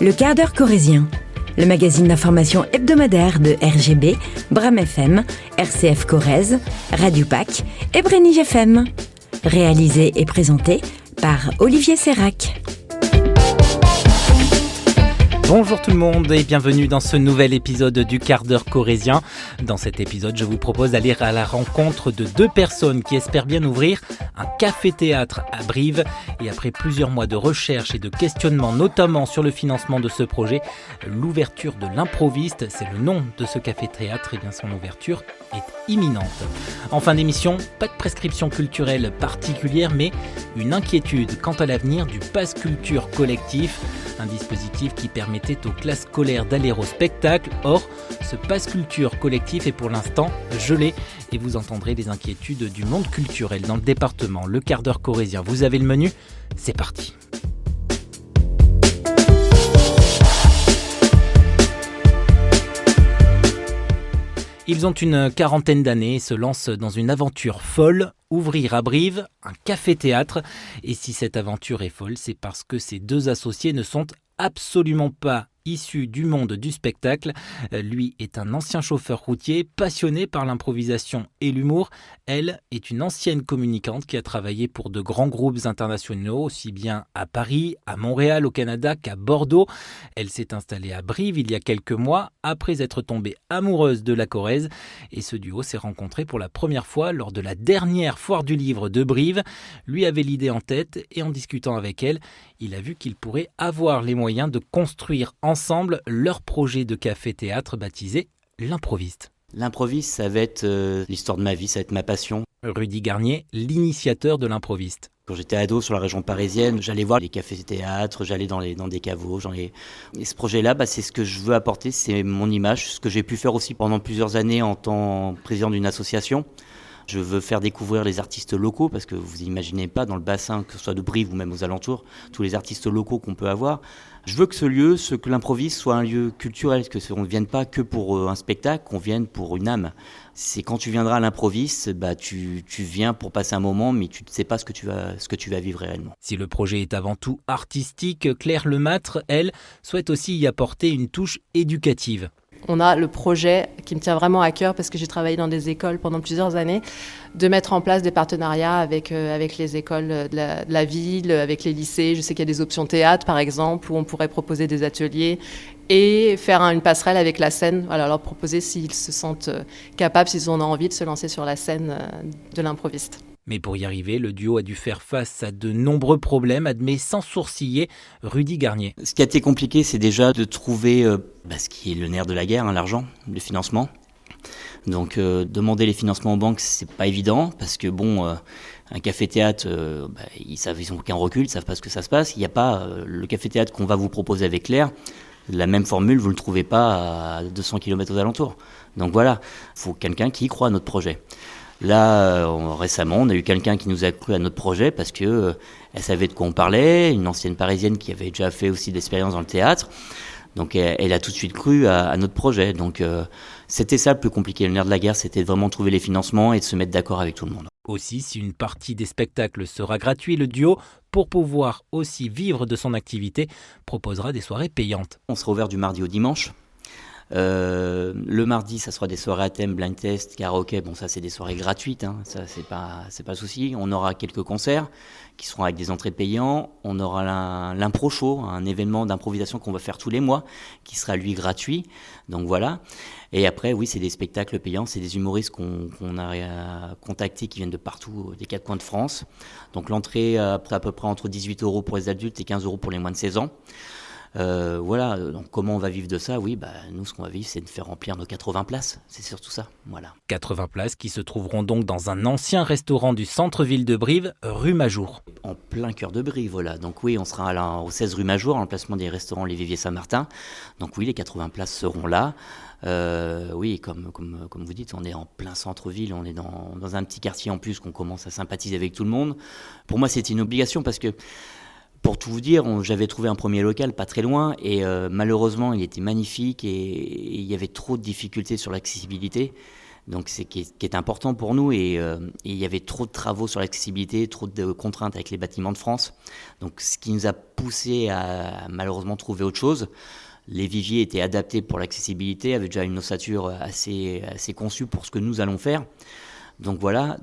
Le quart d'heure corrézien, le magazine d'information hebdomadaire de RGB, Bram FM, RCF Corrèze, Radio PAC et Brenige FM. Réalisé et présenté par Olivier Sérac. Bonjour tout le monde et bienvenue dans ce nouvel épisode du quart d'heure corrézien. Dans cet épisode, je vous propose d'aller à la rencontre de deux personnes qui espèrent bien ouvrir un café-théâtre à Brive. Et après plusieurs mois de recherche et de questionnement, notamment sur le financement de ce projet, l'ouverture de l'Improviste, c'est le nom de ce café-théâtre, et bien son ouverture est imminente. En fin d'émission, pas de prescription culturelle particulière, mais une inquiétude quant à l'avenir du Pass Culture collectif, un dispositif qui permettait aux classes scolaires d'aller au spectacle. Or, ce Pass Culture collectif est pour l'instant gelé et vous entendrez les inquiétudes du monde culturel dans le département. Le quart d'heure corrézien, vous avez le menu, c'est parti. Ils ont une quarantaine d'années et se lancent dans une aventure folle, ouvrir à Brive un café-théâtre. Et si cette aventure est folle, c'est parce que ces deux associés ne sont absolument pas issus du monde du spectacle. Lui est un ancien chauffeur routier, passionné par l'improvisation et l'humour. Elle est une ancienne communicante qui a travaillé pour de grands groupes internationaux, aussi bien à Paris, à Montréal, au Canada qu'à Bordeaux. Elle s'est installée à Brive il y a quelques mois, après être tombée amoureuse de la Corrèze. Et ce duo s'est rencontré pour la première fois lors de la dernière foire du livre de Brive. Lui avait l'idée en tête et en discutant avec elle, il a vu qu'il pourrait avoir les moyens de construire ensemble leur projet de café-théâtre baptisé l'Improviste. L'improviste, ça va être l'histoire de ma vie, ça va être ma passion. Rudy Garnier, l'initiateur de l'Improviste. Quand j'étais ado sur la région parisienne, j'allais voir les cafés-théâtres, j'allais dans des caveaux. Et ce projet-là, c'est ce que je veux apporter, c'est mon image, ce que j'ai pu faire aussi pendant plusieurs années en tant que président d'une association. Je veux faire découvrir les artistes locaux parce que vous imaginez pas dans le bassin, que ce soit de Brive ou même aux alentours, tous les artistes locaux qu'on peut avoir. Je veux que que l'Improviste soit un lieu culturel, que on ne vienne pas que pour un spectacle, qu'on vienne pour une âme. C'est quand tu viendras à l'Improviste, tu viens pour passer un moment, mais tu ne sais pas ce que tu vas vivre réellement. Si le projet est avant tout artistique, Claire Lemâtre, elle, souhaite aussi y apporter une touche éducative. On a le projet qui me tient vraiment à cœur parce que j'ai travaillé dans des écoles pendant plusieurs années, de mettre en place des partenariats avec les écoles de la ville, avec les lycées. Je sais qu'il y a des options théâtre, par exemple, où on pourrait proposer des ateliers et faire une passerelle avec la scène. Voilà, leur proposer s'ils se sentent capables, s'ils ont envie de se lancer sur la scène de l'improviste. Mais pour y arriver, le duo a dû faire face à de nombreux problèmes, admet sans sourciller Rudy Garnier. Ce qui a été compliqué, c'est déjà de trouver ce qui est le nerf de la guerre, l'argent, le financement. Donc demander les financements aux banques, c'est pas évident, parce que un café-théâtre, ils n'ont aucun recul, ils savent pas ce que ça se passe. Il n'y a pas le café-théâtre qu'on va vous proposer avec Claire. La même formule, vous ne le trouvez pas à 200 km aux alentours. Donc voilà, il faut quelqu'un qui y croit à notre projet. Là, récemment, on a eu quelqu'un qui nous a cru à notre projet parce que elle savait de quoi on parlait, une ancienne parisienne qui avait déjà fait aussi d'expérience dans le théâtre. Donc elle a tout de suite cru à notre projet. Donc c'était ça le plus compliqué. Le nerf de la guerre, c'était de vraiment trouver les financements et de se mettre d'accord avec tout le monde. Aussi, si une partie des spectacles sera gratuite, le duo, pour pouvoir aussi vivre de son activité, proposera des soirées payantes. On sera ouvert du mardi au dimanche. Le mardi, ça sera des soirées à thème, blind test, karaoké. Ça c'est des soirées gratuites, ça c'est pas souci. On aura quelques concerts qui seront avec des entrées payants. On aura l'impro show, un événement d'improvisation qu'on va faire tous les mois, qui sera lui gratuit. Donc voilà. Et après, oui, c'est des spectacles payants, c'est des humoristes qu'on a contactés qui viennent de partout, des quatre coins de France. Donc l'entrée à peu près entre 18 € pour les adultes et 15 € pour les moins de 16 ans. Voilà, donc comment on va vivre de ça ? Oui, nous ce qu'on va vivre c'est de faire remplir nos 80 places, c'est surtout ça, voilà. 80 places qui se trouveront donc dans un ancien restaurant du centre-ville de Brive, rue Majour. En plein cœur de Brive, voilà, donc oui, on sera au 16 rue Majour, en l'emplacement des restaurants Les Viviers Saint-Martin, donc oui, les 80 places seront là. Oui, comme vous dites, on est en plein centre-ville, on est dans un petit quartier en plus qu'on commence à sympathiser avec tout le monde. Pour moi c'était une obligation parce que pour tout vous dire, j'avais trouvé un premier local pas très loin et malheureusement il était magnifique et il y avait trop de difficultés sur l'accessibilité. Donc c'est qui est important pour nous et il y avait trop de travaux sur l'accessibilité, trop de contraintes avec les bâtiments de France. Donc ce qui nous a poussé à malheureusement trouver autre chose. Les viviers étaient adaptés pour l'accessibilité, avaient déjà une ossature assez conçue pour ce que nous allons faire. Donc voilà,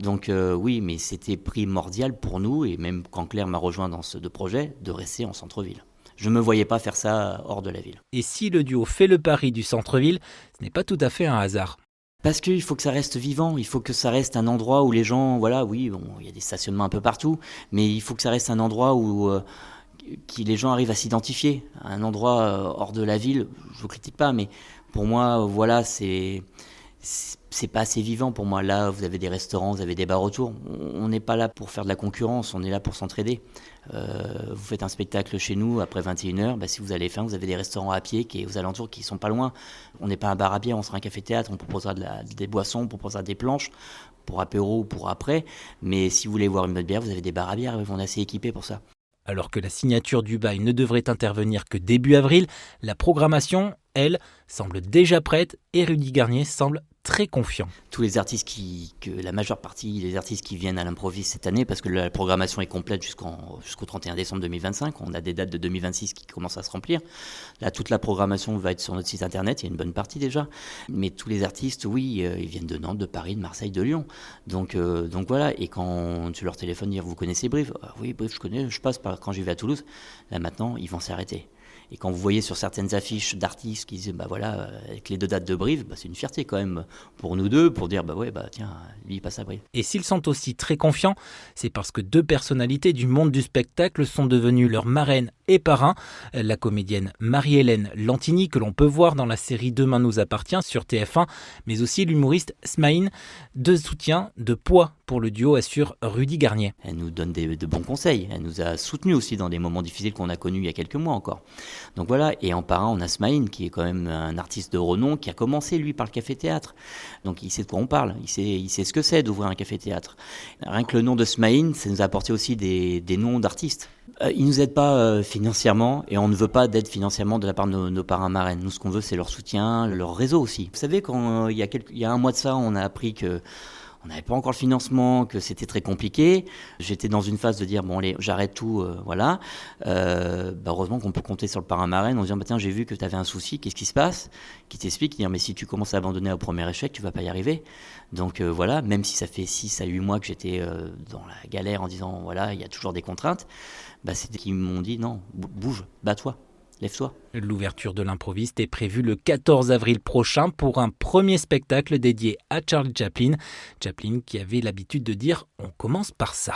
oui, mais c'était primordial pour nous, et même quand Claire m'a rejoint dans ce projet, de rester en centre-ville. Je ne me voyais pas faire ça hors de la ville. Et si le duo fait le pari du centre-ville, ce n'est pas tout à fait un hasard. Parce qu'il faut que ça reste vivant, il faut que ça reste un endroit où les gens, voilà, oui, bon, il y a des stationnements un peu partout, mais il faut que ça reste un endroit où les gens arrivent à s'identifier. Un endroit hors de la ville, je ne vous critique pas, mais pour moi, voilà, c'est pas assez vivant pour moi. Là, vous avez des restaurants, vous avez des bars autour. On n'est pas là pour faire de la concurrence, on est là pour s'entraider. Vous faites un spectacle chez nous après 21h, si vous allez faire, vous avez des restaurants à pied aux alentours qui sont pas loin. On n'est pas un bar à bière, on sera un café-théâtre, on proposera des boissons, on proposera des planches pour apéro ou pour après. Mais si vous voulez voir une bonne bière, vous avez des bars à bière, on est assez équipés pour ça. Alors que la signature du bail ne devrait intervenir que début avril, la programmation, elle, semble déjà prête et Rudy Garnier semble très confiant. Tous les artistes la majeure partie des artistes qui viennent à l'improviste cette année, parce que la programmation est complète jusqu'au 31 décembre 2025, on a des dates de 2026 qui commencent à se remplir. Là, toute la programmation va être sur notre site internet, il y a une bonne partie déjà. Mais tous les artistes, oui, ils viennent de Nantes, de Paris, de Marseille, de Lyon. Donc voilà, et quand tu leur téléphones, dire vous connaissez Brive ? Oui, Brive, je connais, je passe par quand j'y vais à Toulouse. Là maintenant, ils vont s'arrêter. Et quand vous voyez sur certaines affiches d'artistes qui disent avec les 2 dates de Brive, c'est une fierté quand même pour nous deux, pour dire tiens, lui il passe à Brive. Et s'ils sont aussi très confiants, c'est parce que 2 personnalités du monde du spectacle sont devenues leurs marraines et parrains. La comédienne Marie-Hélène Lantigny, que l'on peut voir dans la série Demain nous appartient sur TF1, mais aussi l'humoriste Smaïn. 2 soutiens de poids pour le duo, assure Rudy Garnier. Elle nous donne de bons conseils, elle nous a soutenus aussi dans des moments difficiles qu'on a connus il y a quelques mois encore. Donc voilà, et en parrain, on a Smaïn, qui est quand même un artiste de renom, qui a commencé, lui, par le café-théâtre. Donc il sait de quoi on parle, il sait ce que c'est d'ouvrir un café-théâtre. Rien que le nom de Smaïn, ça nous a apporté aussi des noms d'artistes. Ils ne nous aident pas financièrement, et on ne veut pas d'aide financièrement de la part de nos parrains marraines. Nous, ce qu'on veut, c'est leur soutien, leur réseau aussi. Vous savez, quand il y a un mois de ça, on a appris que on n'avait pas encore le financement, que c'était très compliqué. J'étais dans une phase de dire, bon allez, j'arrête tout, voilà. Heureusement qu'on peut compter sur le parrain marraine en disant, tiens, j'ai vu que tu avais un souci, qu'est-ce qui se passe ? Qui t'explique, dire, mais si tu commences à abandonner au premier échec, tu vas pas y arriver. Donc voilà, même si ça fait 6 à 8 mois que j'étais dans la galère en disant, voilà, il y a toujours des contraintes, c'est qu'ils m'ont dit, non, bouge, bats-toi. Lève-toi. L'ouverture de l'improviste est prévue le 14 avril prochain pour un premier spectacle dédié à Charlie Chaplin. Chaplin qui avait l'habitude de dire « on commence par ça ».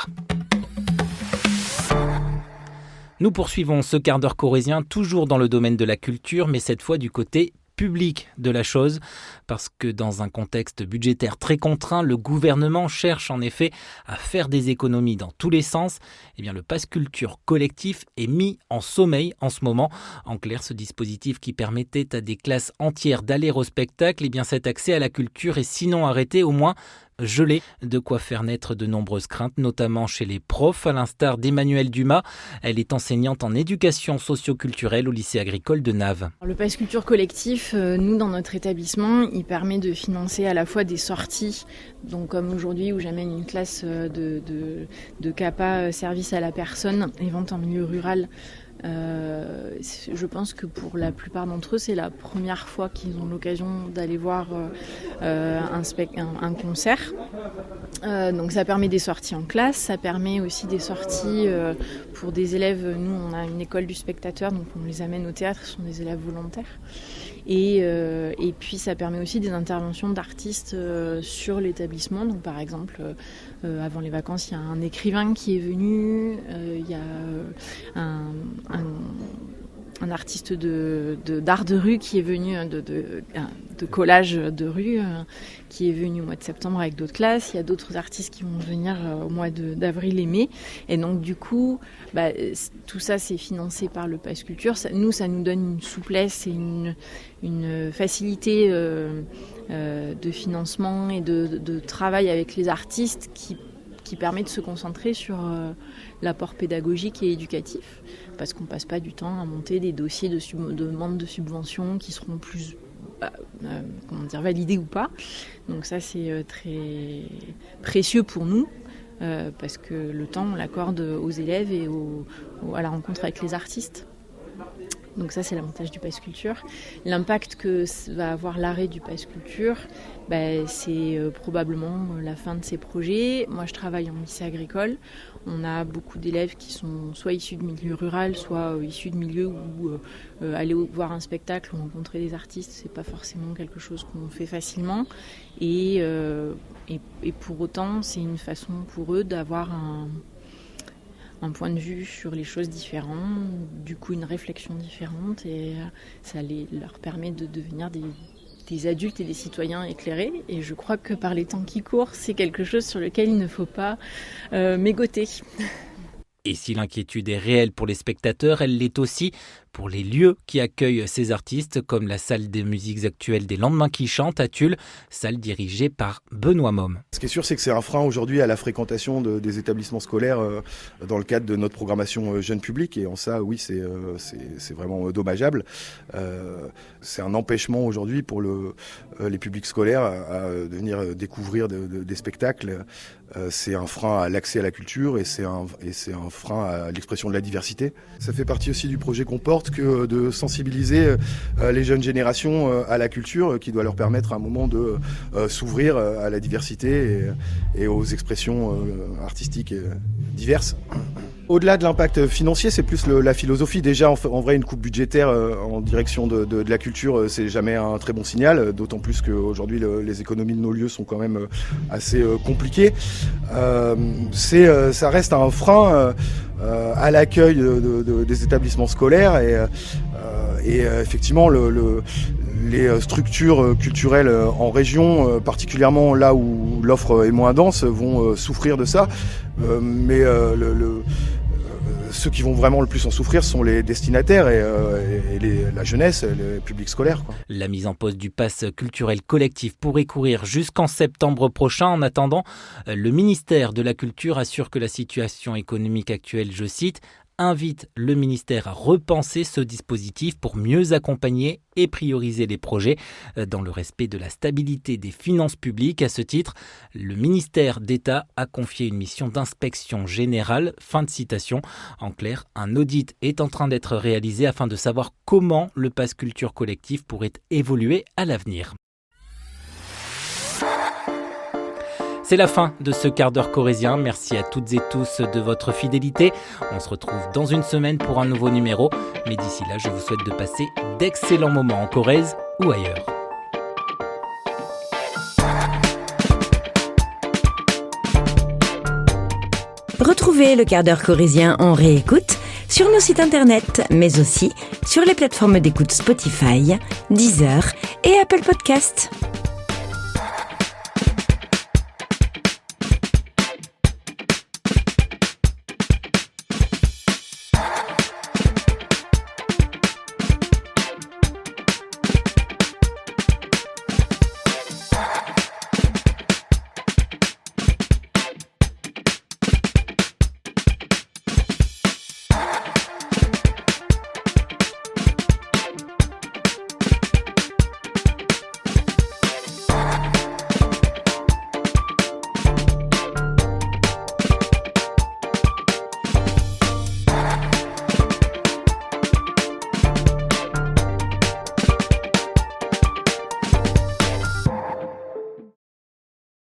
Nous poursuivons ce quart d'heure corrézien toujours dans le domaine de la culture, mais cette fois du côté public de la chose, parce que dans un contexte budgétaire très contraint, le gouvernement cherche en effet à faire des économies dans tous les sens. Eh bien, le pass culture collectif est mis en sommeil en ce moment. En clair, ce dispositif qui permettait à des classes entières d'aller au spectacle, eh bien, cet accès à la culture est sinon arrêté, au moins gelé, de quoi faire naître de nombreuses craintes, notamment chez les profs, à l'instar d'Emmanuelle Dumas. Elle est enseignante en éducation socio-culturelle au lycée agricole de Naves. Le pass culture collectif, nous dans notre établissement, il permet de financer à la fois des sorties, donc comme aujourd'hui où j'amène une classe de CAPA service à la personne et vente en milieu rural. Je pense que pour la plupart d'entre eux, c'est la première fois qu'ils ont l'occasion d'aller voir un concert. Donc ça permet des sorties en classe, ça permet aussi des sorties pour des élèves. Nous, on a une école du spectateur, donc on les amène au théâtre, ce sont des élèves volontaires. Et puis ça permet aussi des interventions d'artistes sur l'établissement. Donc par exemple, avant les vacances, il y a un écrivain qui est venu, il y a un artiste d'art de rue qui est venu, de collage de rue, qui est venu au mois de septembre avec d'autres classes. Il y a d'autres artistes qui vont venir au mois d'avril et mai. Et donc du coup, tout ça c'est financé par le Pass Culture. Ça nous donne une souplesse et une facilité de financement et de travail avec les artistes qui permet de se concentrer sur l'apport pédagogique et éducatif, parce qu'on ne passe pas du temps à monter des dossiers de demande de subventions qui seront validé ou pas. Donc ça, c'est très précieux pour nous. Parce que le temps, on l'accorde aux élèves et à la rencontre avec les artistes. Donc ça, c'est l'avantage du Pass Culture. L'impact que va avoir l'arrêt du Pass Culture, c'est probablement la fin de ces projets. Moi, je travaille en lycée agricole. On a beaucoup d'élèves qui sont soit issus de milieu rural, soit issus de milieux où aller voir un spectacle ou rencontrer des artistes, c'est pas forcément quelque chose qu'on fait facilement. Et pour autant, c'est une façon pour eux d'avoir un point de vue sur les choses différents, du coup une réflexion différente, et ça leur permet de devenir des adultes et des citoyens éclairés. Et je crois que par les temps qui courent, c'est quelque chose sur lequel il ne faut pas mégoter. Et si l'inquiétude est réelle pour les spectateurs, elle l'est aussi pour les lieux qui accueillent ces artistes, comme la salle des musiques actuelles des Lendemains qui chantent à Tulle, salle dirigée par Benoît Maume. Ce qui est sûr, c'est que c'est un frein aujourd'hui à la fréquentation des établissements scolaires dans le cadre de notre programmation jeune public. Et en ça, oui, c'est vraiment dommageable. C'est un empêchement aujourd'hui pour les publics scolaires à venir découvrir des spectacles. C'est un frein à l'accès à la culture et c'est un frein à l'expression de la diversité. Ça fait partie aussi du projet qu'on porte que de sensibiliser les jeunes générations à la culture, qui doit leur permettre à un moment de s'ouvrir à la diversité et aux expressions artistiques diverses. Au-delà de l'impact financier, c'est plus la philosophie. Déjà, en vrai, une coupe budgétaire en direction de la culture, c'est jamais un très bon signal, d'autant plus qu'aujourd'hui, les économies de nos lieux sont quand même assez compliquées. Ça reste un frein à l'accueil des établissements scolaires et effectivement, les structures culturelles en région, particulièrement là où l'offre est moins dense, vont souffrir de ça. Mais ceux qui vont vraiment le plus en souffrir sont les destinataires et la jeunesse, le public scolaire, quoi. La mise en pause du pass culturel collectif pourrait courir jusqu'en septembre prochain. En attendant, le ministère de la Culture assure que la situation économique actuelle, je cite, invite le ministère à repenser ce dispositif pour mieux accompagner et prioriser les projets dans le respect de la stabilité des finances publiques. À ce titre, le ministère d'État a confié une mission d'inspection générale. Fin de citation. En clair, un audit est en train d'être réalisé afin de savoir comment le Pass Culture collectif pourrait évoluer à l'avenir. C'est la fin de ce quart d'heure corrézien. Merci à toutes et tous de votre fidélité. On se retrouve dans une semaine pour un nouveau numéro. Mais d'ici là, je vous souhaite de passer d'excellents moments en Corrèze ou ailleurs. Retrouvez le quart d'heure corrézien en réécoute sur nos sites internet, mais aussi sur les plateformes d'écoute Spotify, Deezer et Apple Podcasts.